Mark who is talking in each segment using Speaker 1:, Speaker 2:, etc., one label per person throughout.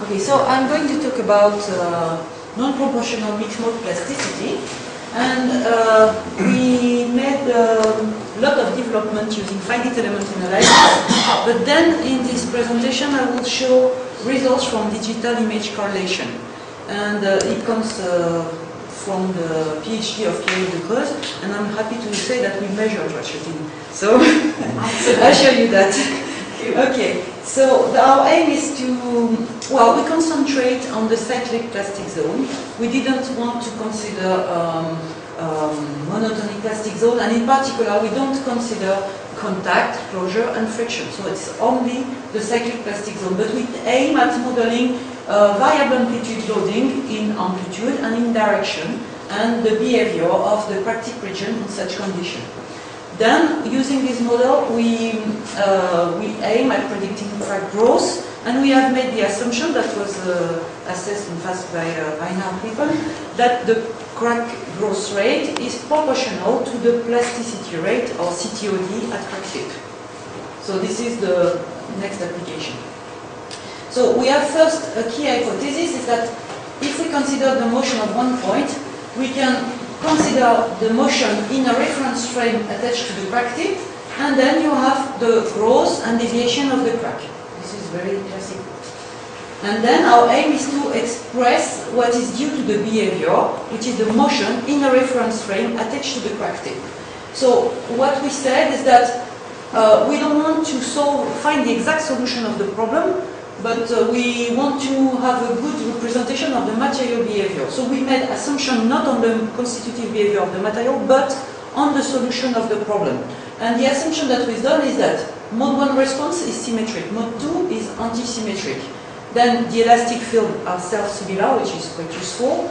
Speaker 1: Okay, so I'm going to talk about non-proportional mixed mode plasticity, and we made a lot of development using finite element analysis, but then in this presentation I will show results from digital image correlation, and it comes from the PhD of Pierre de Creuse, and I'm happy to say that we measured trashooting, so I'll show you that. Okay, so our aim is to, well, we concentrate on the cyclic plastic zone. We didn't want to consider monotonic plastic zone, and in particular we don't consider contact, closure and friction. So it's only the cyclic plastic zone, but we aim at modeling variable amplitude loading in amplitude and in direction, and the behavior of the crack tip region in such condition. Then, using this model, we aim at predicting crack growth, and we have made the assumption that was assessed in fact by Reinhard Rippen, that the crack growth rate is proportional to the plasticity rate, or CTOD, at crack tip. So this is the next application. So we have first a key hypothesis is that if we consider the motion of one point, we can consider the motion in a reference frame attached to the crack tip, and then you have the growth and deviation of the crack. This is very classic. And then our aim is to express what is due to the behavior, which is the motion in a reference frame attached to the crack tip. So what we said is that we don't want to find the exact solution of the problem, but we want to have a good representation of the material behavior. So we made assumption not on the constitutive behavior of the material, but on the solution of the problem. And the assumption that we've done is that mode 1 response is symmetric, mode 2 is anti-symmetric. Then the elastic field are self-similar, which is quite useful,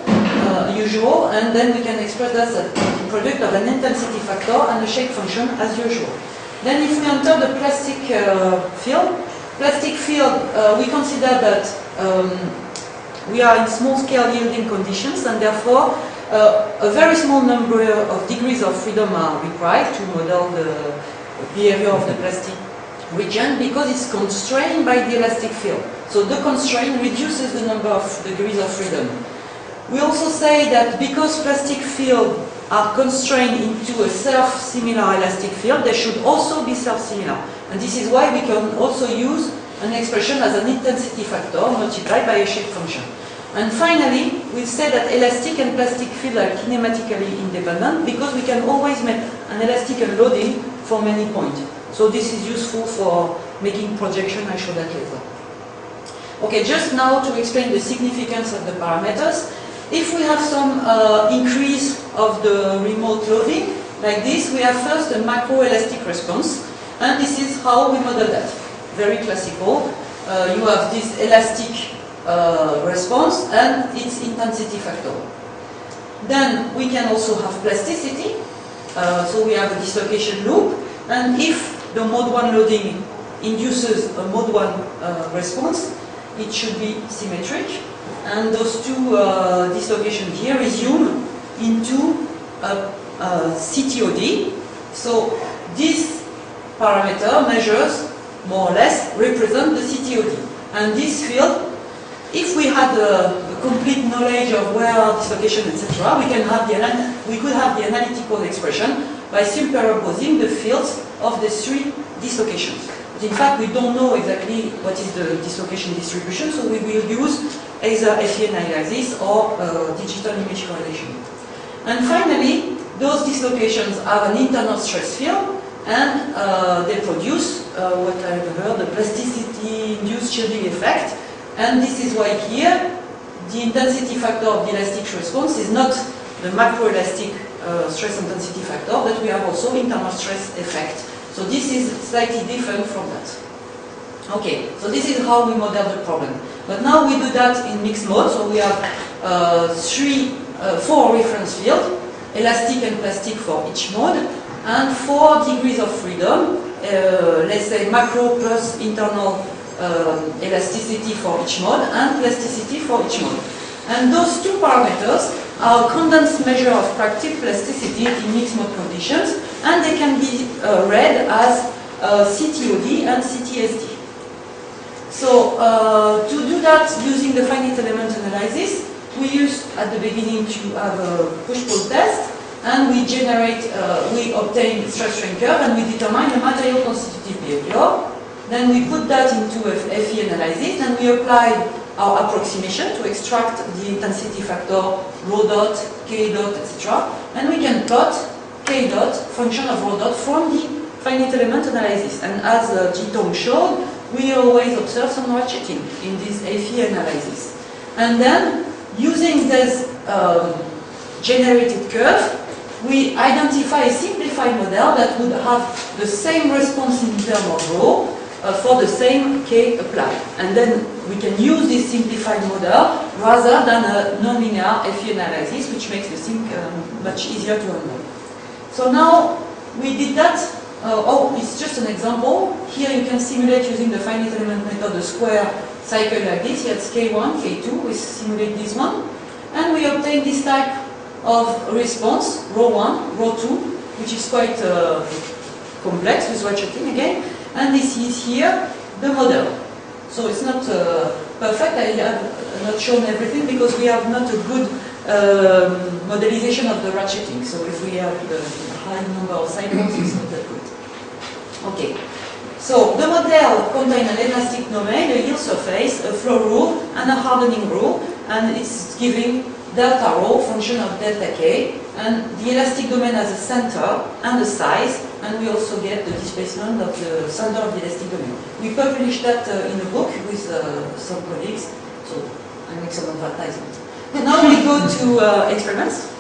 Speaker 1: usual, and then we can express that as a product of an intensity factor and a shape function as usual. Then if we enter the plastic field, we consider that we are in small-scale yielding conditions, and therefore a very small number of degrees of freedom are required to model the behavior of the plastic region, because it's constrained by the elastic field. So the constraint reduces the number of degrees of freedom. We also say that because plastic fields are constrained into a self-similar elastic field, they should also be self-similar. And this is why we can also use an expression as an intensity factor multiplied by a shape function. And finally, we say that elastic and plastic fields are kinematically independent, because we can always make an elastic unloading for many points. So this is useful for making projection. I show that later. Okay, just now to explain the significance of the parameters. If we have some increase of the remote loading, like this, we have first a macroelastic response, and this is how we model that. Very classical. You have this elastic response and its intensity factor. Then we can also have plasticity. So we have a dislocation loop, and if the mode 1 loading induces a mode 1 response, it should be symmetric, and those two dislocations here resume into CTOD. So this parameter measures, more or less, represent the CTOD. And this field, if we had a complete knowledge of where are dislocation, etc., we could have the analytical expression by superimposing the fields of the three dislocations. But in fact, we don't know exactly what is the dislocation distribution, so we will use either FE analysis or digital image correlation. And finally, those dislocations have an internal stress field, and they produce what I've heard, the plasticity-induced shielding effect. And this is why here, the intensity factor of the elastic response is not the macroelastic stress intensity factor, but we have also internal stress effect. So this is slightly different from that. Okay, so this is how we model the problem. But now we do that in mixed mode, so we have four reference fields, elastic and plastic for each mode, and 4 degrees of freedom, let's say macro plus internal elasticity for each mode, and plasticity for each mode. And those two parameters are a condensed measure of crack tip plasticity in mixed mode conditions, and they can be read as CTOD and CTSD. So to do that using the finite element analysis. We used at the beginning to have a push-pull test, and we obtain stress strain curve, and we determine the material constitutive behavior. Then we put that into a FE analysis, and we apply our approximation to extract the intensity factor, rho dot, k dot, etc. And we can plot k dot, function of rho dot, from the finite element analysis. And as Jitong showed, we always observe some ratcheting in this FE analysis. And then, using this generated curve, we identify a simplified model that would have the same response in terms of rho for the same k applied. And then we can use this simplified model rather than a nonlinear FE analysis, which makes the thing much easier to handle. So now we did that. It's just an example. Here you can simulate using the finite element method a square cycle like this. Here it's K1, K2. We simulate this one. And we obtain this type of response, rho 1, rho 2, which is quite complex with ratcheting again. And this is here the model. So it's not perfect. I have not shown everything because we have not a good modelization of the ratcheting. So if we have the high number of cycles, it's not that good. Okay. So the model contains an elastic domain, a yield surface, a flow rule, and a hardening rule, and it's giving delta rho, function of delta k, and the elastic domain has a center and a size, and we also get the displacement of the center of the elastic domain. We published that in a book with some colleagues, so I make some advertisement. Now we go to experiments.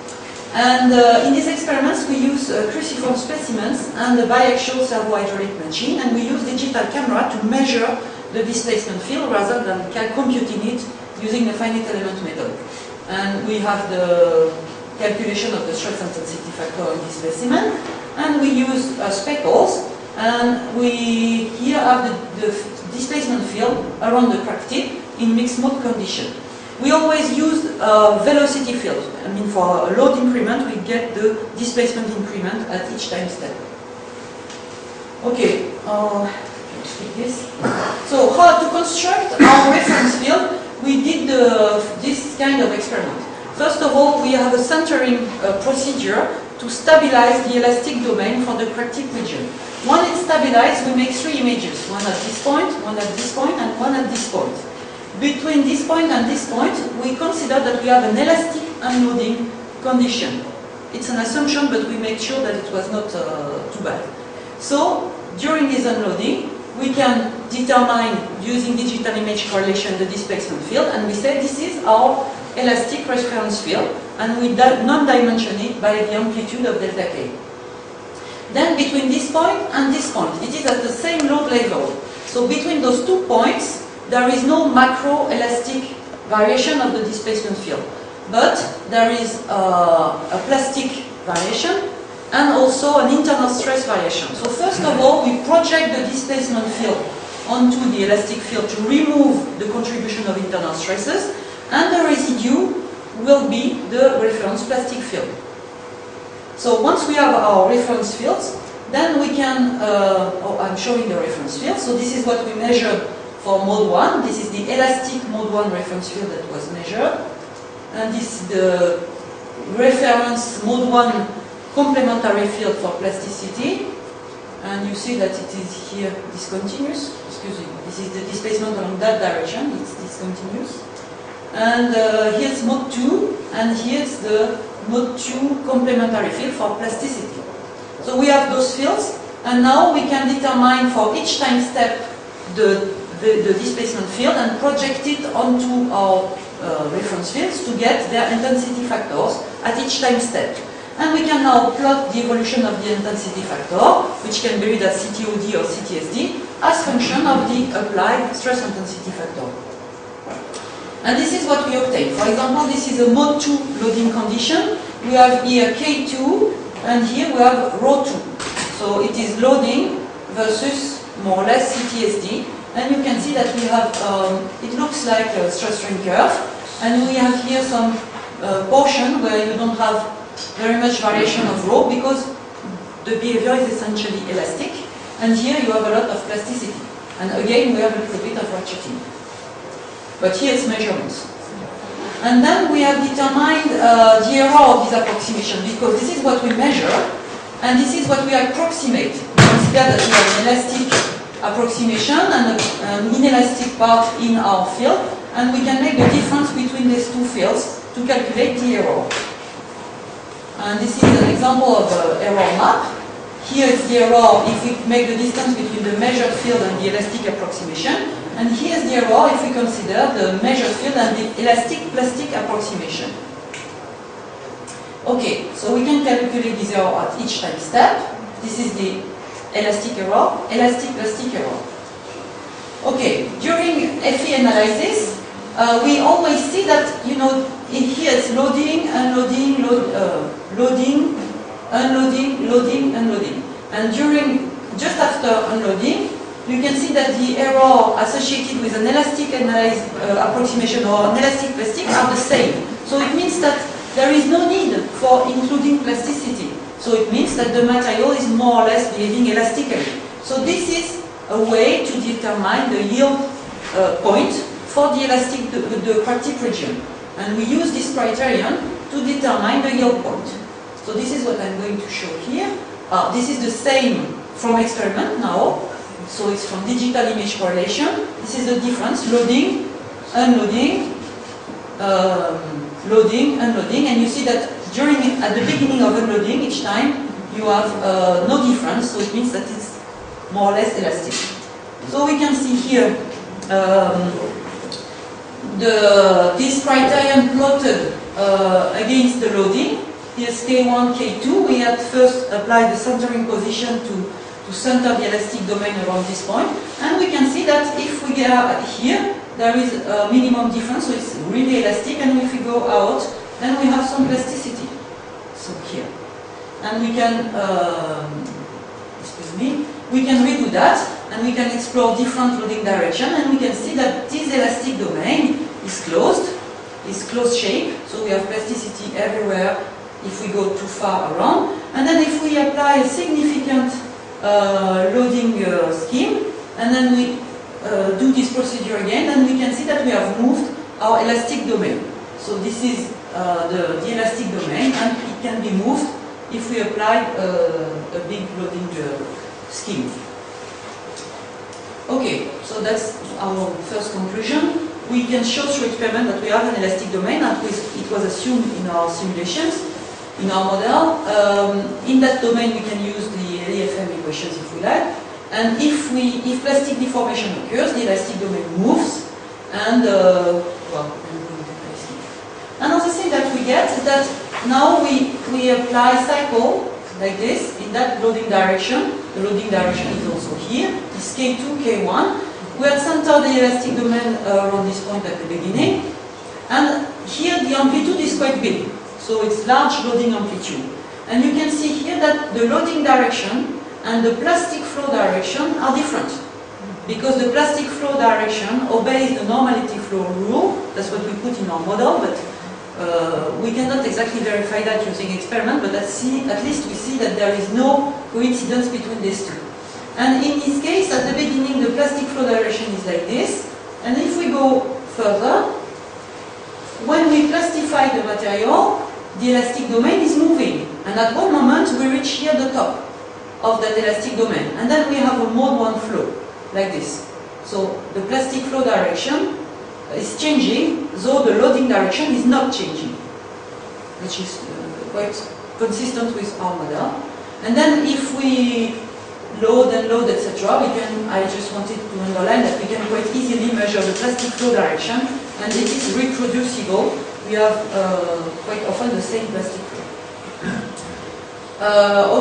Speaker 1: And in these experiments, we use cruciform specimens and a biaxial servo-hydraulic machine, and we use digital camera to measure the displacement field rather than computing it using the finite element method. And we have the calculation of the stress intensity factor in this specimen, and we use speckles, and we here have the displacement field around the crack tip in mixed mode condition. We always use velocity field. I mean, for a load increment, we get the displacement increment at each time step. Okay, let's take this. So, how to construct our reference field? We did this kind of experiment. First of all, we have a centering procedure to stabilize the elastic domain for the crack tip region. When it's stabilized, we make 3 images: one at this point, one at this point, and one at this point. Between this point and this point, we consider that we have an elastic unloading condition. It's an assumption, but we make sure that it was not too bad. So, during this unloading, we can determine, using digital image correlation, the displacement field, and we say this is our elastic reference field, and we non-dimension it by the amplitude of delta k. Then, between this point and this point, it is at the same load level. So, between those 2 points, there is no macro-elastic variation of the displacement field, but there is a plastic variation and also an internal stress variation. So first of all, we project the displacement field onto the elastic field to remove the contribution of internal stresses, and the residue will be the reference plastic field. So once we have our reference fields, then we can, I'm showing the reference field, so this is what we measured for mode 1. This is the elastic mode 1 reference field that was measured. And this is the reference mode 1 complementary field for plasticity. And you see that it is here discontinuous. Excuse me. This is the displacement along that direction. It's discontinuous. And here's mode 2. And here's the mode 2 complementary field for plasticity. So we have those fields. And now we can determine for each time step the displacement field and project it onto our reference fields to get their intensity factors at each time step. And we can now plot the evolution of the intensity factor, which can be read as CTOD or CTSD, as function of the applied stress intensity factor. And this is what we obtain. For example, this is a mode 2 loading condition. We have here K2, and here we have rho 2. So it is loading versus more or less CTSD. And you can see that we have, it looks like a stress strain curve, and we have here some portion where you don't have very much variation of rho because the behavior is essentially elastic, and here you have a lot of plasticity. And again, we have a little bit of ratcheting. But here it's measurements. And then we have determined the error of this approximation, because this is what we measure, and this is what we approximate. Consider that we have an elastic approximation and an inelastic part in our field, and we can make the difference between these two fields to calculate the error. And this is an example of an error map. Here it's the error if we make the distance between the measured field and the elastic approximation. And here's the error if we consider the measured field and the elastic plastic approximation. Okay, so we can calculate this error at each time step. This is the elastic error, elastic plastic error. Okay, during FE analysis, we always see that, you know, in here it's loading, unloading, loading, unloading, loading, unloading. And during, just after unloading, you can see that the error associated with an elastic approximation or an elastic plastic are the same. So it means that there is no need for including plasticity. So it means that the material is more or less behaving elastically. So this is a way to determine the yield point for the elastic, the crack-tip region. And we use this criterion to determine the yield point. So this is what I'm going to show here. This is the same from experiment now. So it's from digital image correlation. This is the difference, loading, unloading, loading, unloading. And you see that at the beginning of unloading, each time, you have no difference. So it means that it's more or less elastic. So we can see here this criterion plotted against the loading. Here's K1, K2. We had first applied the centering position to center the elastic domain around this point. And we can see that if we get here, there is a minimum difference, so it's really elastic. And if we go out, then we have some plasticity. So here. And we can, we can redo that, and we can explore different loading direction, and we can see that this elastic domain is closed shape, so we have plasticity everywhere if we go too far around. And then if we apply a significant loading scheme, and then we do this procedure again, then we can see that we have moved our elastic domain. So this is the elastic domain, and it can be moved if we apply a big loading scheme. Okay, so that's our first conclusion. We can show through experiment that we have an elastic domain, and it was assumed in our simulations, in our model. In that domain, we can use the LEFM equations if we like. And if plastic deformation occurs, the elastic domain moves, and another thing that we get is that now we apply cycle like this in that loading direction. The loading direction is also here. It's K2, K1. We have centered the elastic domain around this point at the beginning. And here the amplitude is quite big. So it's large loading amplitude. And you can see here that the loading direction and the plastic flow direction are different. Because the plastic flow direction obeys the normality flow rule. That's what we put in our model, but we cannot exactly verify that using experiment, but at least we see that there is no coincidence between these two. And in this case, at the beginning, the plastic flow direction is like this. And if we go further, when we plastify the material, the elastic domain is moving. And at one moment, we reach here the top of that elastic domain. And then we have a mode 1 flow, like this. So the plastic flow direction is changing, though the loading direction is not changing, which is quite consistent with our model. And then if we load, unload, etc., I just wanted to underline that we can quite easily measure the plastic flow direction, and it is reproducible. We have quite often the same plastic flow.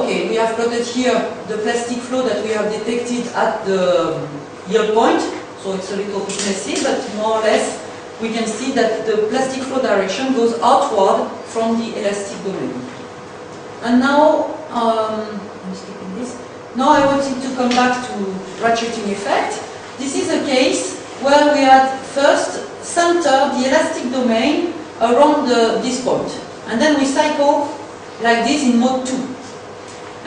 Speaker 1: Okay, we have plotted here the plastic flow that we have detected at the yield point. So it's a little bit messy, but more or less we can see that the plastic flow direction goes outward from the elastic domain. And now, I'm skipping this. Now I wanted to come back to ratcheting effect. This is a case where we had first centered the elastic domain around this point. And then we cycle like this in mode 2.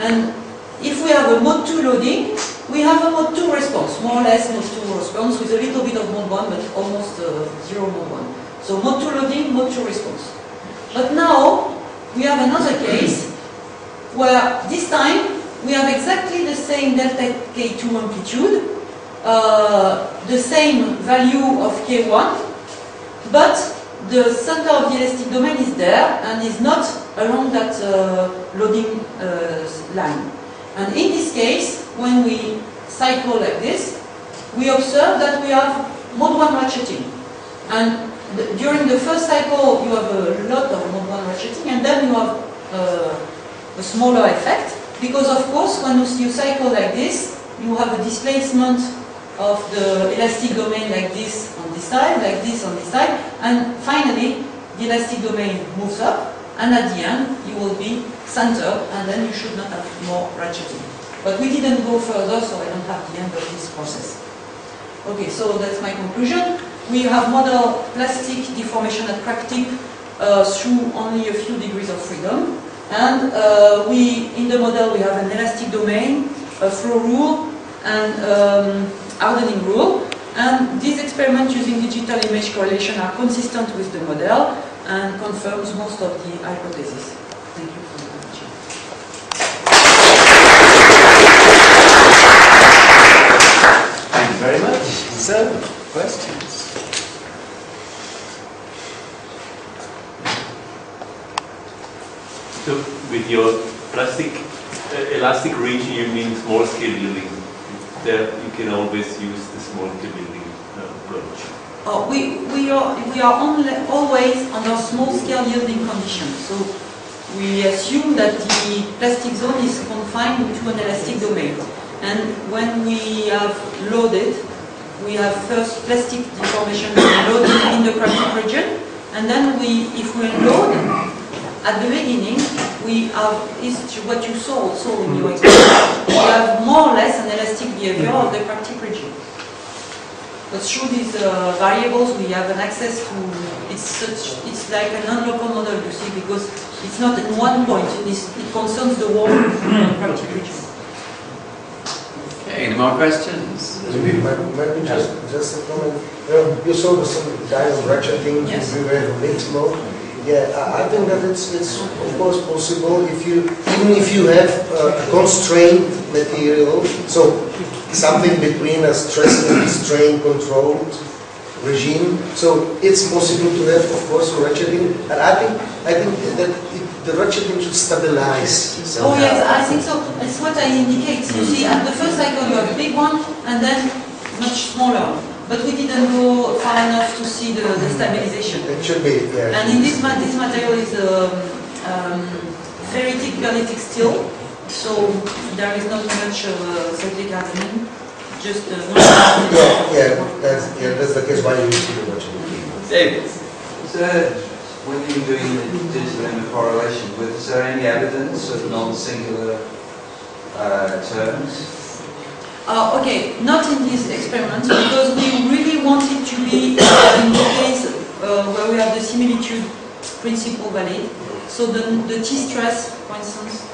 Speaker 1: And if we have a mode 2 loading, we have a mode 2 response, more or less mode 2 response with a little bit of mode 1, but almost zero mode 1. So mode 2 loading, mode 2 response. But now we have another case where this time we have exactly the same delta K2 amplitude, the same value of K1, but the center of the elastic domain is there and is not along that loading line. And in this case, when we cycle like this, we observe that we have mode 1 ratcheting. And during the first cycle, you have a lot of mode 1 ratcheting, and then you have a smaller effect, because of course, when you cycle like this, you have a displacement of the elastic domain like this on this side, like this on this side, and finally, the elastic domain moves up, and at the end, you will be centered, and then you should not have more ratcheting. But we didn't go further, so I don't have the end of this process. Okay, so that's my conclusion. We have modeled plastic deformation at crack tip through only a few degrees of freedom. And in the model, we have an elastic domain, a flow rule, and hardening rule. And these experiments using digital image correlation are consistent with the model and confirms most of the hypotheses. Thank you for the attention.
Speaker 2: Thank you very much. So, questions?
Speaker 3: So, with your plastic elastic region, you mean small scale yielding. There, you can always use the small scale yielding approach.
Speaker 1: We are always under small-scale yielding conditions. So we assume that the plastic zone is confined to an elastic domain. And when we have loaded, we have first plastic deformation loaded in the crack region, and then if we load at the beginning, we have what you saw also in your experiment. We have more or less an elastic behavior of the crack region. But through these variables, we have an access to, it's like a non-local model, you see, because it's not at one point, it concerns the whole crack region.
Speaker 2: Okay, any more questions?
Speaker 4: Maybe just a comment. You saw the kind of ratcheting,
Speaker 1: yes.
Speaker 4: We were in mixed mode. Yeah, I think that it's of course possible even if you have a constrained material, so something between a stress and strain controlled regime. So it's possible to have, of course, ratcheting, and I think that the ratcheting should stabilize somehow.
Speaker 1: Oh yes, I think so. That's what I indicate. You see, at the first cycle you have a big one, and then much smaller. But we didn't go far enough to see the stabilization.
Speaker 4: It should be, yeah.
Speaker 1: And in this material is ferritic perlitic steel, so there is not much cyclic hardening, just one.
Speaker 4: That's the case why you see the ratcheting.
Speaker 2: David.
Speaker 5: So, when you were doing the digital image correlation, was there any evidence of non-singular terms?
Speaker 1: Okay, not in this experiment, because we really wanted to be in the case where we have the similitude principle valid. So the T-stress, for instance,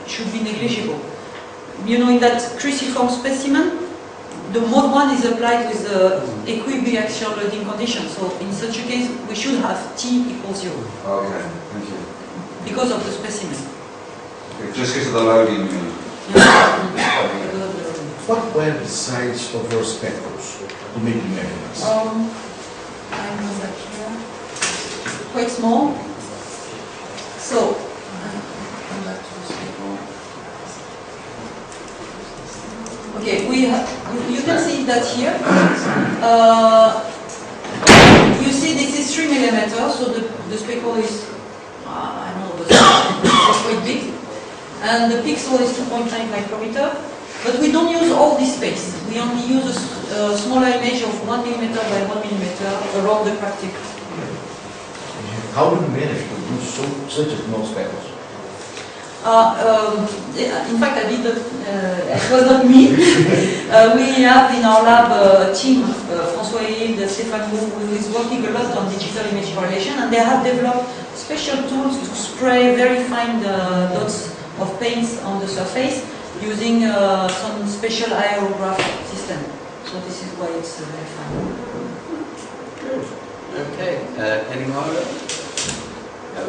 Speaker 1: should be negligible. You know, in that cruciform specimen, the mode 1 is applied with the equibiaxial loading condition. So in such a case, we should have T equals 0.
Speaker 5: Okay, thank you.
Speaker 1: Because of the specimen.
Speaker 5: Okay, just because of the loading, you mean?
Speaker 6: What were the size of your speckles to make the measurements?
Speaker 1: I know that here. Quite small. So, come back to the speckle. Okay, you can see that here. You see this is 3 millimeters, so the speckle is, I don't know, but it's quite big. And the pixel is 2.9 micrometer. But we don't use all this space. We only use a smaller image of 1 millimeter by 1 millimeter around the crack tip.
Speaker 6: How do you manage to do such a small speckles?
Speaker 1: In fact, I did. It was not me. We have in our lab a team, François Hilde, Stéphane Roux, who is working a lot on digital image correlation, and they have developed special tools to spray very fine dots of paints on the surface using some special aerograph system. So this is why it's very fine.
Speaker 7: Good. Okay. Any more?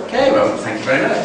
Speaker 7: Okay, well, thank you very much.